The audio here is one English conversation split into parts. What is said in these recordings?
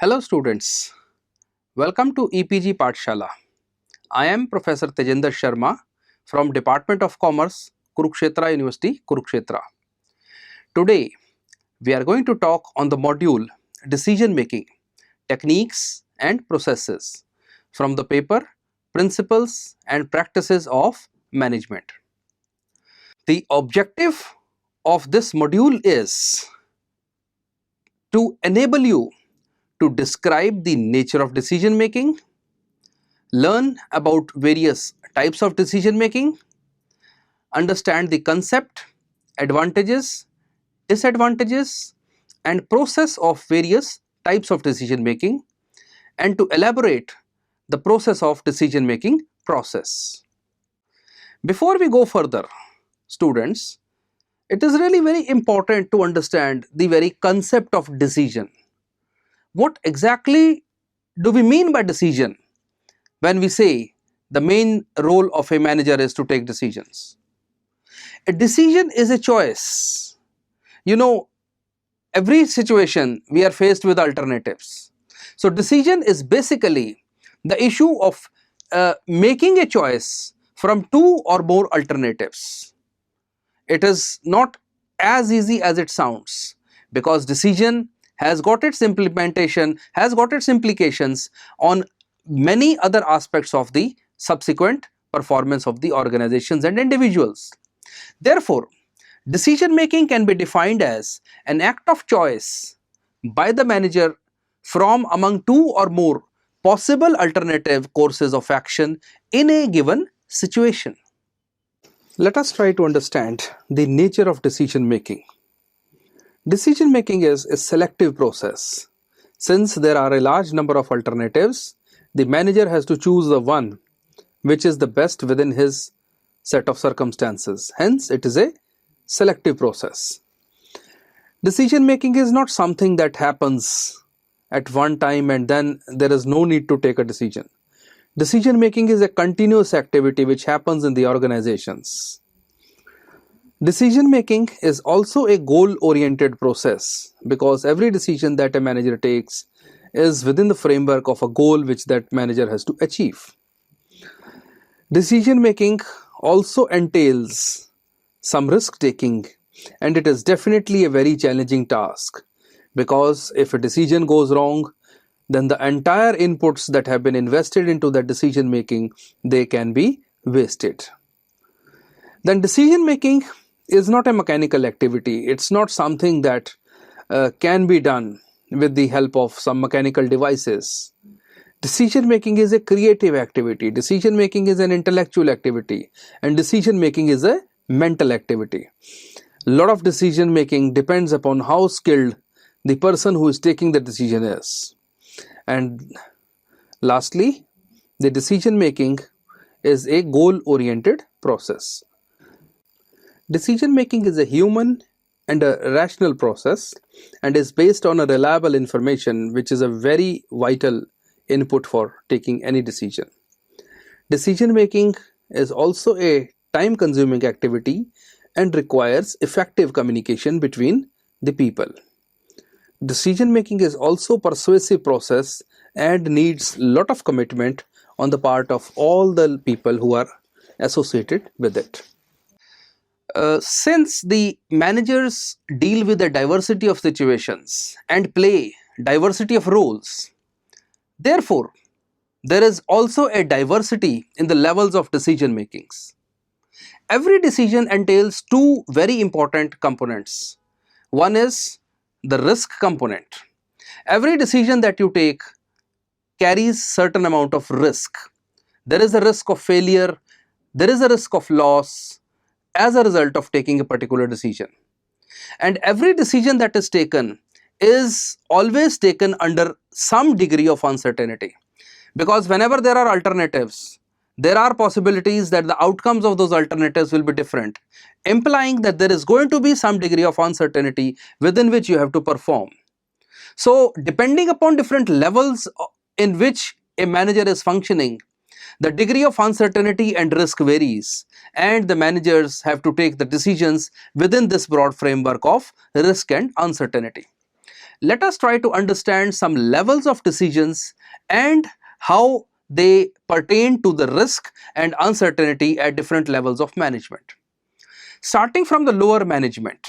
Hello students, welcome to EPG Pathshala. I am Professor Tejendra Sharma from Department of Commerce, Kurukshetra University, Kurukshetra. Today we are going to talk on the module Decision Making, Techniques and Processes from the paper Principles and Practices of Management. The objective of this module is to enable you to describe the nature of decision making, learn about various types of decision making, understand the concept, advantages, disadvantages and process of various types of decision making, and to elaborate the process of decision making process. Before we go further, students, it is really very important to understand the very concept of decision. What exactly do we mean by decision when we say the main role of a manager is to take decisions? A decision is a choice. You know, every situation we are faced with alternatives. So decision is basically the issue of making a choice from two or more alternatives. It is not as easy as it sounds, because decision has got its implementation, has got its implications on many other aspects of the subsequent performance of the organizations and individuals. Therefore, decision making can be defined as an act of choice by the manager from among two or more possible alternative courses of action in a given situation. Let us try to understand the nature of decision making. Decision making is a selective process. Since there are a large number of alternatives, the manager has to choose the one which is the best within his set of circumstances. Hence, it is a selective process. Decision making is not something that happens at one time and then there is no need to take a decision. Decision making is a continuous activity which happens in the organizations. Decision making is also a goal-oriented process, because every decision that a manager takes is within the framework of a goal which that manager has to achieve. Decision making also entails some risk taking, and it is definitely a very challenging task, because if a decision goes wrong, then the entire inputs that have been invested into that decision making, they can be wasted. Then decision making is not a mechanical activity. It's not something that can be done with the help of some mechanical devices. Decision making is a creative activity. Decision making is an intellectual activity, and decision making is a mental activity. A lot of decision making depends upon how skilled the person who is taking the decision is. And lastly, the decision making is a goal-oriented process. Decision making is a human and a rational process and is based on a reliable information, which is a very vital input for taking any decision. Decision making is also a time-consuming activity and requires effective communication between the people. Decision making is also a persuasive process and needs a lot of commitment on the part of all the people who are associated with it. Since the managers deal with a diversity of situations and play diversity of roles, therefore, there is also a diversity in the levels of decision makings. Every decision entails two very important components. One is the risk component. Every decision that you take carries certain amount of risk. There is a risk of failure, there is a risk of loss as a result of taking a particular decision. And every decision that is taken is always taken under some degree of uncertainty, because whenever there are alternatives, there are possibilities that the outcomes of those alternatives will be different, implying that there is going to be some degree of uncertainty within which you have to perform. So, depending upon different levels in which a manager is functioning, the degree of uncertainty and risk varies, and the managers have to take the decisions within this broad framework of risk and uncertainty. let us try to understand some levels of decisions and how they pertain to the risk and uncertainty at different levels of management. Starting from the lower management.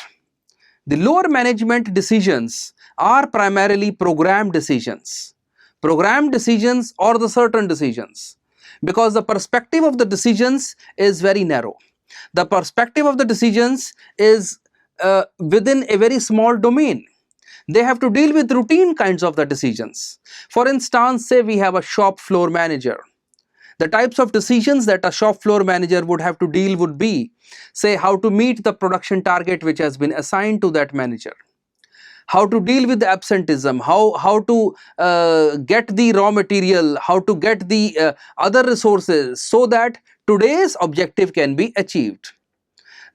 The lower management decisions are primarily program decisions. Program decisions or the certain decisions, because the perspective of the decisions is very narrow. The perspective of the decisions is within a very small domain. They have to deal with routine kinds of the decisions. For instance, say we have a shop floor manager. The types of decisions that a shop floor manager would have to deal would be, say, how to meet the production target which has been assigned to that manager, how to deal with the absenteeism, how to get the raw material, how to get the other resources so that today's objective can be achieved.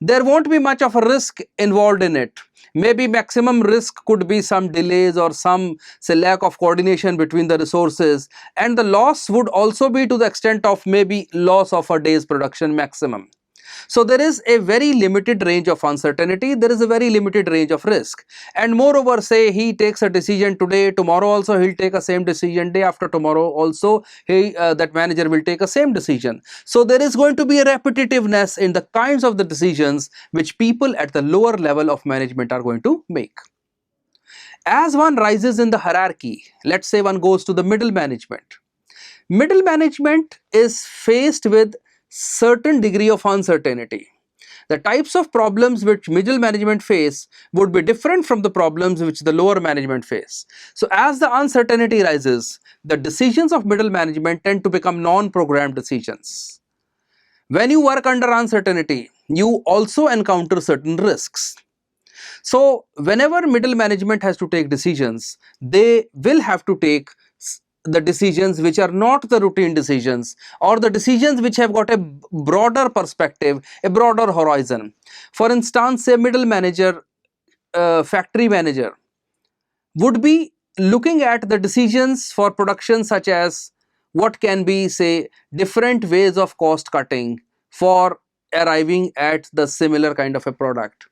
There won't be much of a risk involved in it. Maybe maximum risk could be some delays or some, say, lack of coordination between the resources, and the loss would also be to the extent of maybe loss of a day's production maximum. So there is a very limited range of uncertainty, there is a very limited range of risk. And moreover, say he takes a decision today, tomorrow also he'll take a same decision, day after tomorrow also that manager will take a same decision. So there is going to be a repetitiveness in the kinds of the decisions which people at the lower level of management are going to make. As one rises in the hierarchy, let's say one goes to the middle management. Middle management is faced with certain degree of uncertainty. The types of problems which middle management face would be different from the problems which the lower management face. So as the uncertainty rises, the decisions of middle management tend to become non-programmed decisions. When you work under uncertainty, you also encounter certain risks. So whenever middle management has to take decisions, they will have to take the decisions which are not the routine decisions, or the decisions which have got a broader perspective, a broader horizon. For instance, say middle manager, factory manager would be looking at the decisions for production, such as what can be, say, different ways of cost cutting for arriving at the similar kind of a product,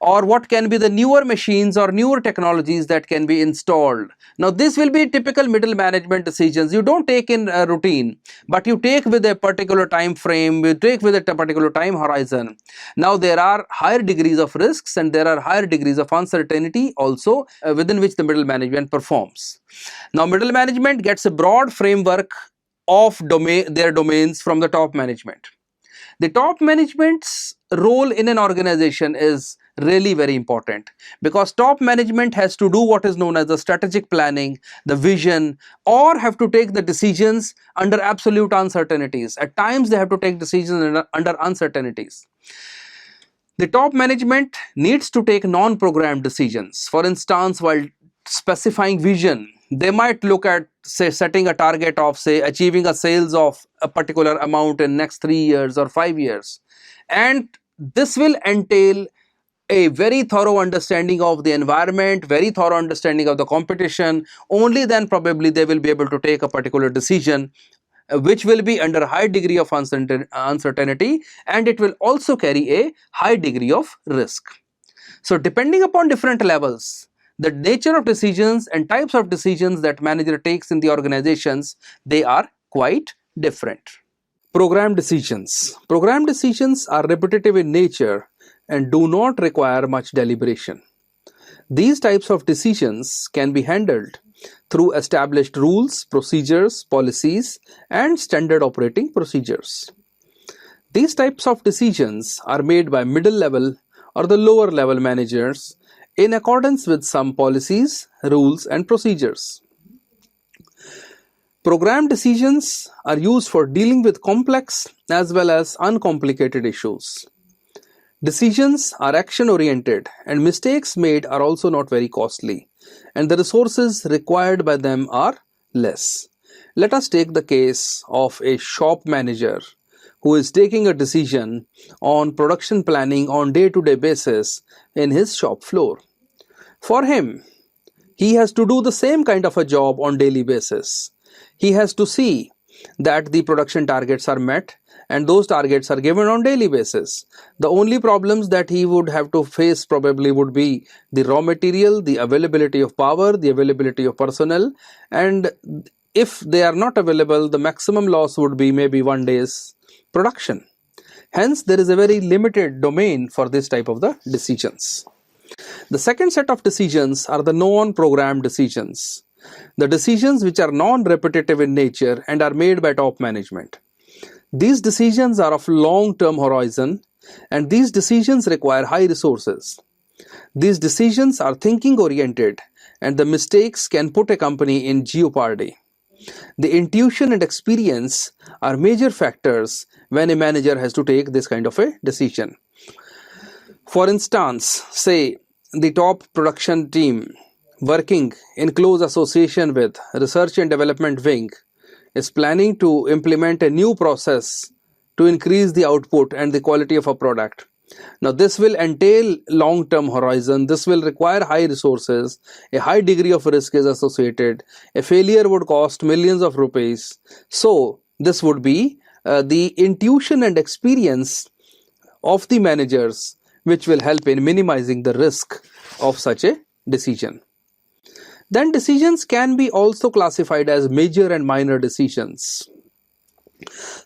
or what can be the newer machines or newer technologies that can be installed. Now this will be typical middle management decisions. You don't take in a routine, but you take with a particular time frame, you take with a particular time horizon. Now there are higher degrees of risks and there are higher degrees of uncertainty also within which the middle management performs. Now middle management gets a broad framework of their domains from the top management. The top management's role in an organization is really very important, because top management has to do what is known as the strategic planning, the vision, or have to take the decisions under absolute uncertainties. At times they have to take decisions under uncertainties. The top management needs to take non-programmed decisions. For instance, while specifying vision, they might look at, say, setting a target of, say, achieving a sales of a particular amount in next 3 years or 5 years, and this will entail a very thorough understanding of the environment, very thorough understanding of the competition. Only then probably they will be able to take a particular decision which will be under a high degree of uncertainty, and it will also carry a high degree of risk. So depending upon different levels, the nature of decisions and types of decisions that manager takes in the organizations, they are quite different. Program decisions. Program decisions are repetitive in nature and do not require much deliberation. These types of decisions can be handled through established rules, procedures, policies, and standard operating procedures. These types of decisions are made by middle level or the lower level managers in accordance with some policies, rules, and procedures. Program decisions are used for dealing with complex as well as uncomplicated issues. Decisions are action-oriented, and mistakes made are also not very costly, and the resources required by them are less. Let us take the case of a shop manager who is taking a decision on production planning on day-to-day basis in his shop floor. For him, he has to do the same kind of a job on daily basis. He has to see that the production targets are met and those targets are given on daily basis. The only problems that he would have to face probably would be the raw material, the availability of power, the availability of personnel, and if they are not available, the maximum loss would be maybe 1 day's production. Hence, there is a very limited domain for this type of the decisions. The second set of decisions are the non-programmed decisions. The decisions which are non-repetitive in nature and are made by top management. These decisions are of long-term horizon, and these decisions require high resources. These decisions are thinking-oriented, and the mistakes can put a company in jeopardy. The intuition and experience are major factors when a manager has to take this kind of a decision. For instance, say the top production team working in close association with research and development wing is planning to implement a new process to increase the output and the quality of a product. Now, this will entail long-term horizon. This will require high resources. A high degree of risk is associated. A failure would cost millions of rupees. So, this would be the intuition and experience of the managers which will help in minimizing the risk of such a decision. Then decisions can be also classified as major and minor decisions.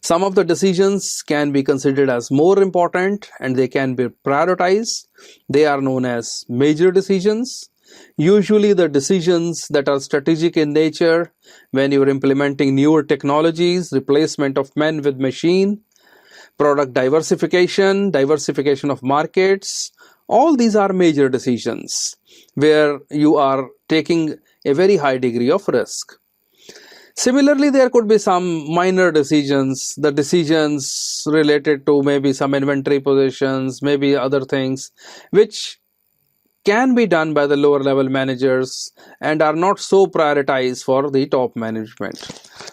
Some of the decisions can be considered as more important and they can be prioritized. They are known as major decisions. Usually the decisions that are strategic in nature, when you are implementing newer technologies, replacement of men with machine, product diversification, diversification of markets, all these are major decisions where you are taking a very high degree of risk. Similarly, there could be some minor decisions, the decisions related to maybe some inventory positions, maybe other things, which can be done by the lower level managers and are not so prioritized for the top management.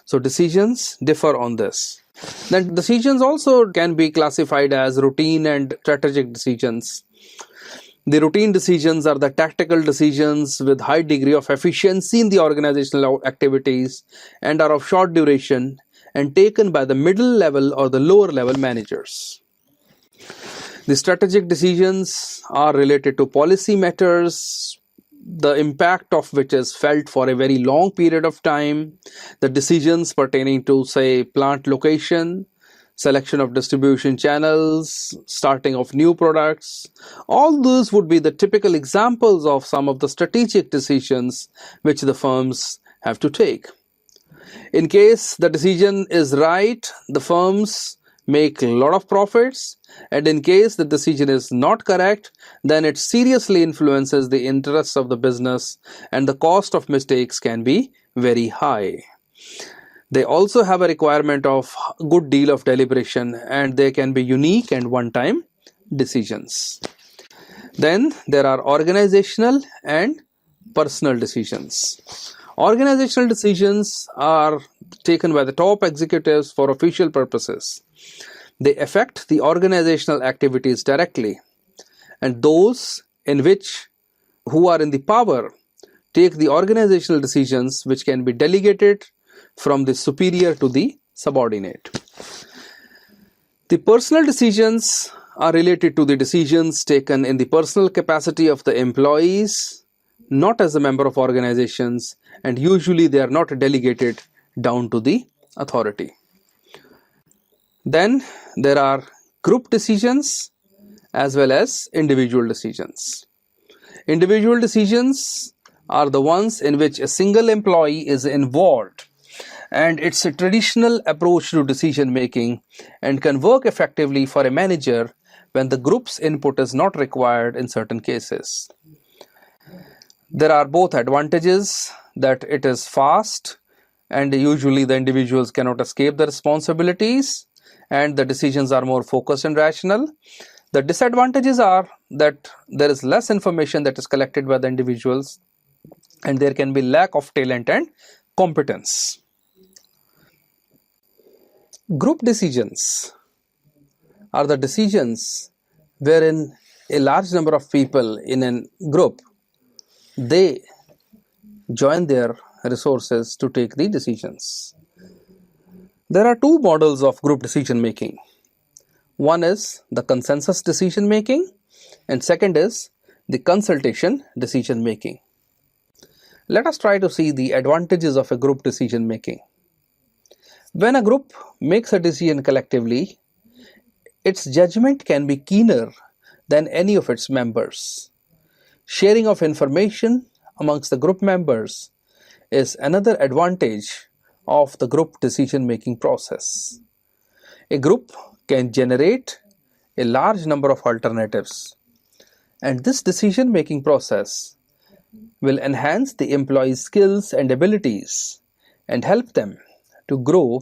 So decisions differ on this. Then decisions also can be classified as routine and strategic decisions. The routine decisions are the tactical decisions with high degree of efficiency in the organizational activities and are of short duration and taken by the middle level or the lower level managers. The strategic decisions are related to policy matters, the impact of which is felt for a very long period of time, the decisions pertaining to, say, plant location, selection of distribution channels, starting of new products. All those would be the typical examples of some of the strategic decisions which the firms have to take. In case the decision is right, the firms make a lot of profits, and in case the decision is not correct, then it seriously influences the interests of the business and the cost of mistakes can be very high. They also have a requirement of a good deal of deliberation and they can be unique and one-time decisions. Then there are organizational and personal decisions. Organizational decisions are taken by the top executives for official purposes. They affect the organizational activities directly, and those in which who are in the power take the organizational decisions which can be delegated from the superior to the subordinate. The personal decisions are related to the decisions taken in the personal capacity of the employees, not as a member of organizations, and usually they are not delegated down to the authority. Then there are group decisions as well as individual decisions. Individual decisions are the ones in which a single employee is involved, and it's a traditional approach to decision making and can work effectively for a manager when the group's input is not required in certain cases. There are both advantages, that it is fast and usually the individuals cannot escape the responsibilities and the decisions are more focused and rational. The disadvantages are that there is less information that is collected by the individuals and there can be lack of talent and competence. Group decisions are the decisions wherein a large number of people in a group, they join their resources to take the decisions. There are two models of group decision making. One is the consensus decision making and second is the consultation decision making. Let us try to see the advantages of a group decision making. When a group makes a decision collectively, its judgment can be keener than any of its members. Sharing of information amongst the group members is another advantage of the group decision-making process. A group can generate a large number of alternatives, and this decision-making process will enhance the employees' skills and abilities and help them to grow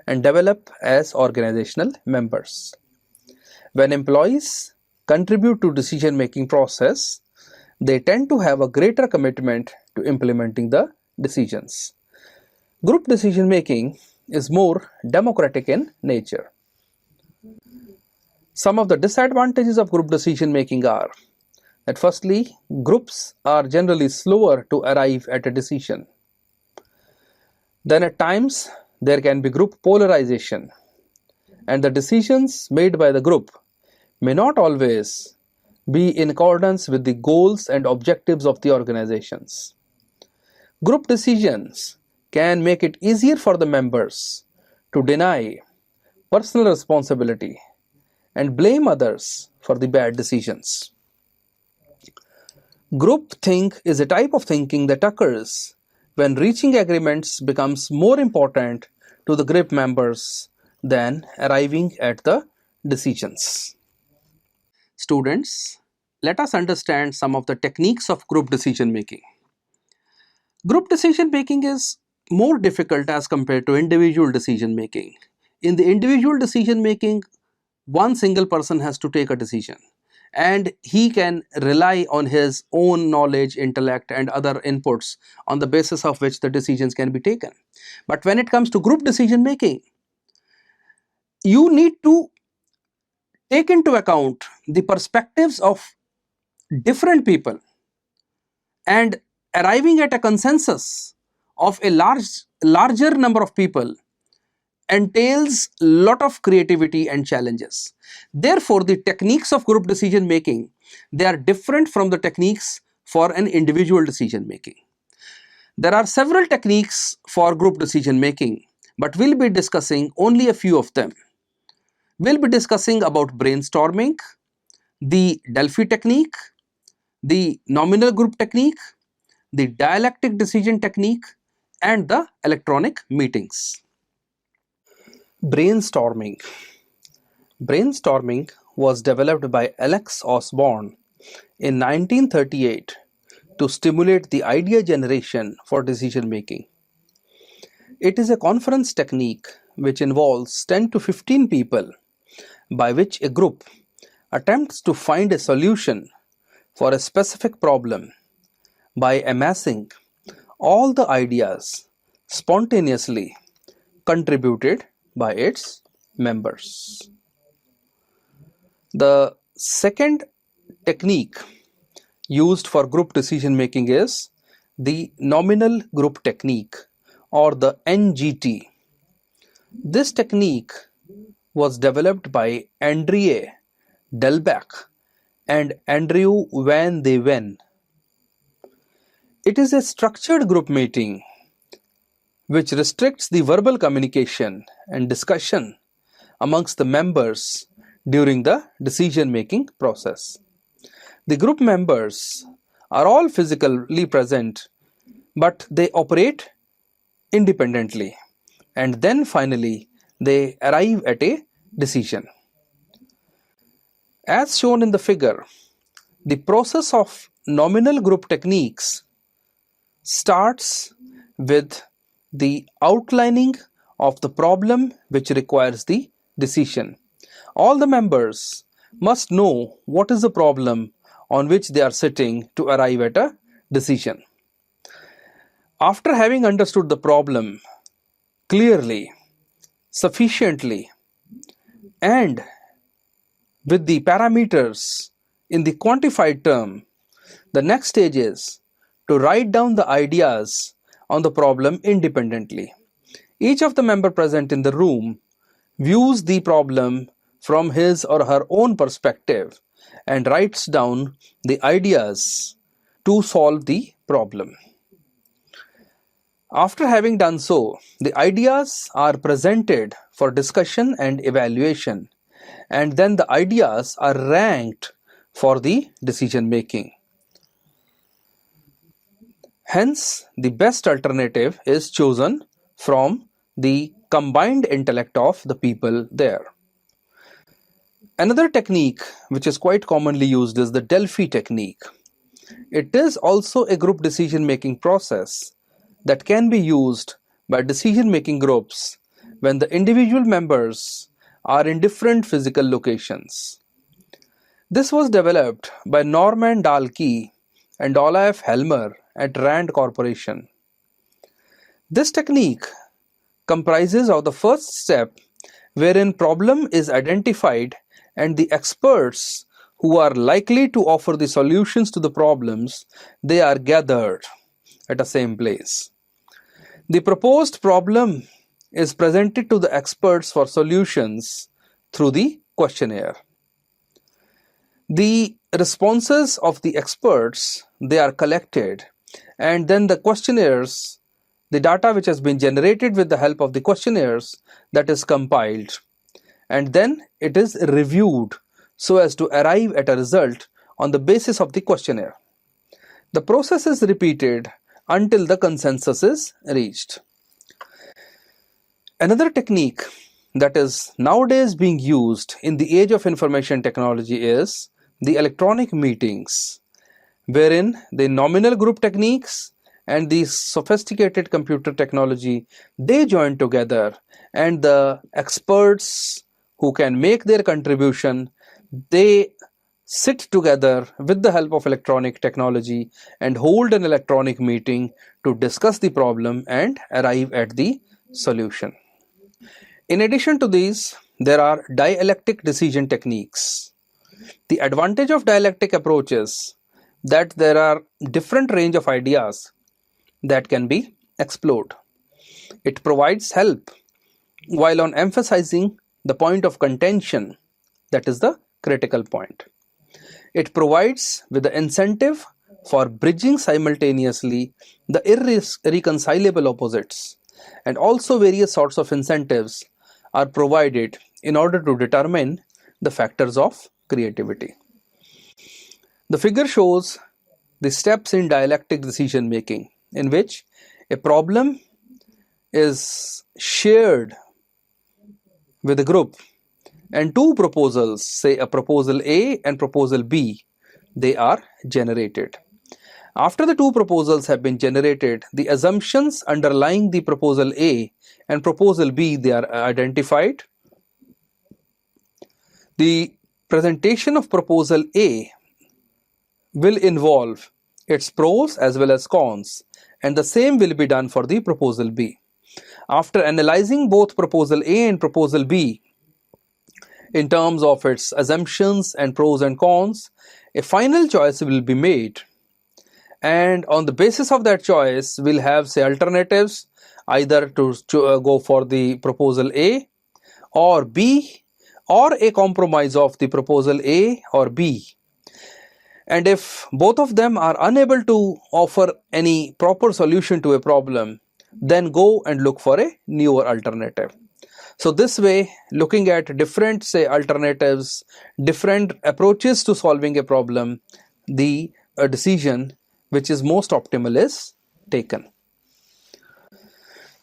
and develop as organizational members. When employees contribute to decision-making process, they tend to have a greater commitment to implementing the decisions. Group decision making is more democratic in nature. Some of the disadvantages of group decision making are that firstly, groups are generally slower to arrive at a decision. Then at times, there can be group polarization, and the decisions made by the group may not always be in accordance with the goals and objectives of the organizations. Group decisions can make it easier for the members to deny personal responsibility and blame others for the bad decisions. Groupthink is a type of thinking that occurs when reaching agreements becomes more important to the group members than arriving at the decisions. Students, let us understand some of the techniques of group decision making. Group decision making is more difficult as compared to individual decision making. In the individual decision making, one single person has to take a decision and he can rely on his own knowledge, intellect and other inputs on the basis of which the decisions can be taken. But when it comes to group decision making, you need to take into account the perspectives of different people, and arriving at a consensus of a larger number of people entails a lot of creativity and challenges. Therefore, the techniques of group decision making, they are different from the techniques for an individual decision making. There are several techniques for group decision making, but we'll be discussing only a few of them. We'll be discussing about brainstorming, the Delphi technique, the nominal group technique, the dialectic decision technique, and the electronic meetings. Brainstorming. Brainstorming was developed by Alex Osborne in 1938 to stimulate the idea generation for decision making. It is a conference technique which involves 10 to 15 people, by which a group attempts to find a solution for a specific problem by amassing all the ideas spontaneously contributed by its members. The second technique used for group decision making is the nominal group technique, or the NGT. This technique was developed by André Delbecq and Andrew Van de Ven. It is a structured group meeting which restricts the verbal communication and discussion amongst the members during the decision-making process. The group members are all physically present, but they operate independently, and then finally they arrive at a decision. As shown in the figure, the process of nominal group techniques starts with the outlining of the problem which requires the decision. All the members must know what is the problem on which they are sitting to arrive at a decision. After having understood the problem clearly, sufficiently, and with the parameters in the quantified term, the next stage is to write down the ideas on the problem independently. Each of the member present in the room views the problem from his or her own perspective and writes down the ideas to solve the problem. After having done so, the ideas are presented for discussion and evaluation, and then the ideas are ranked for the decision making. Hence, the best alternative is chosen from the combined intellect of the people there. Another technique which is quite commonly used is the Delphi technique. It is also a group decision-making process that can be used by decision-making groups when the individual members are in different physical locations. This was developed by Norman Dahlke and Olaf Helmer at Rand Corporation. This technique comprises of the first step wherein problem is identified and the experts who are likely to offer the solutions to the problems, they are gathered at the same place. The proposed problem is presented to the experts for solutions through the questionnaire. The responses of the experts, they are collected, and then the questionnaires, the data which has been generated with the help of the questionnaires, that is compiled, and then it is reviewed so as to arrive at a result on the basis of the questionnaire. The process is repeated until the consensus is reached. Another technique that is nowadays being used in the age of information technology is the electronic meetings, wherein the nominal group techniques and the sophisticated computer technology, they join together, and the experts who can make their contribution, they sit together with the help of electronic technology and hold an electronic meeting to discuss the problem and arrive at the solution. In addition to these, there are dialectic decision techniques. The advantage of dialectic approach is that there are different range of ideas that can be explored. It provides help while on emphasizing the point of contention, that is the critical point. It provides with the incentive for bridging simultaneously the irreconcilable opposites, and also various sorts of incentives are provided in order to determine the factors of creativity. The figure shows the steps in dialectic decision making, in which a problem is shared with a group and two proposals, say a proposal A and proposal B, they are generated. After the two proposals have been generated, the assumptions underlying the proposal A and proposal B, they are identified. The presentation of proposal A will involve its pros as well as cons, and the same will be done for the proposal B. After analyzing both proposal A and proposal B in terms of its assumptions and pros and cons, a final choice will be made, and on the basis of that choice we'll have, say, alternatives, either to go for the proposal A or B, or a compromise of the proposal A or B. And if both of them are unable to offer any proper solution to a problem, then go and look for a newer alternative. So this way, looking at different, say, alternatives, different approaches to solving a problem, the decision which is most optimal is taken.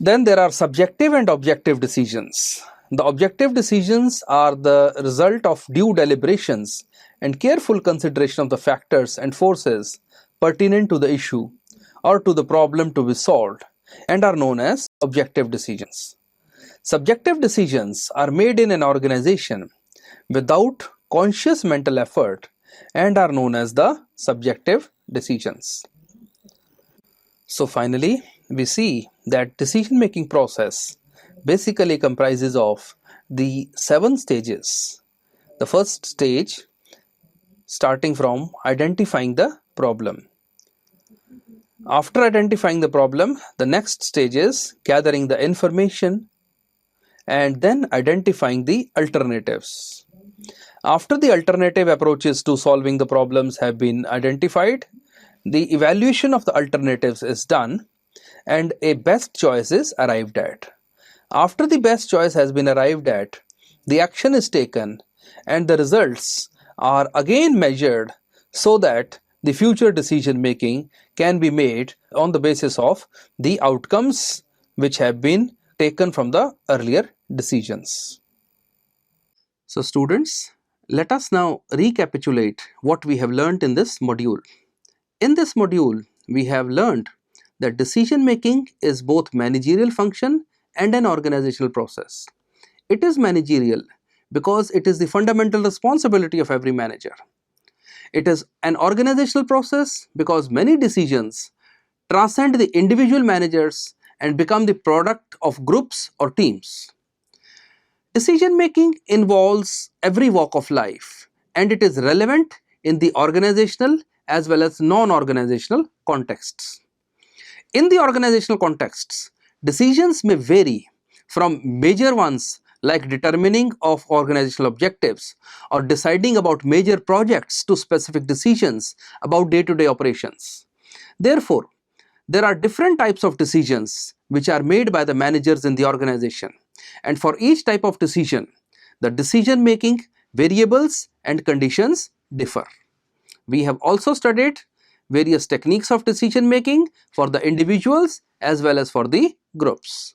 Then there are subjective and objective decisions. The objective decisions are the result of due deliberations and careful consideration of the factors and forces pertinent to the issue or to the problem to be solved, and are known as objective decisions. Subjective decisions are made in an organization without conscious mental effort and are known as the subjective decisions. So finally, we see that decision-making process basically comprises of the 7 stages. The first stage, starting from identifying the problem. After identifying the problem, the next stage is gathering the information and then identifying the alternatives. After the alternative approaches to solving the problems have been identified, the evaluation of the alternatives is done and a best choice is arrived at. After the best choice has been arrived at, the action is taken and the results are again measured so that the future decision making can be made on the basis of the outcomes which have been taken from the earlier decisions. So students, let us now recapitulate what we have learnt in this module. In this module, we have learnt that decision making is both managerial function and an organizational process. It is managerial because it is the fundamental responsibility of every manager. It is an organizational process because many decisions transcend the individual managers and become the product of groups or teams. Decision making involves every walk of life and it is relevant in the organizational as well as non-organizational contexts. In the organizational contexts, decisions may vary from major ones like determining of organizational objectives or deciding about major projects to specific decisions about day-to-day operations. Therefore, there are different types of decisions which are made by the managers in the organization, and for each type of decision, the decision making variables and conditions differ. We have also studied various techniques of decision making for the individuals as well as for the groups.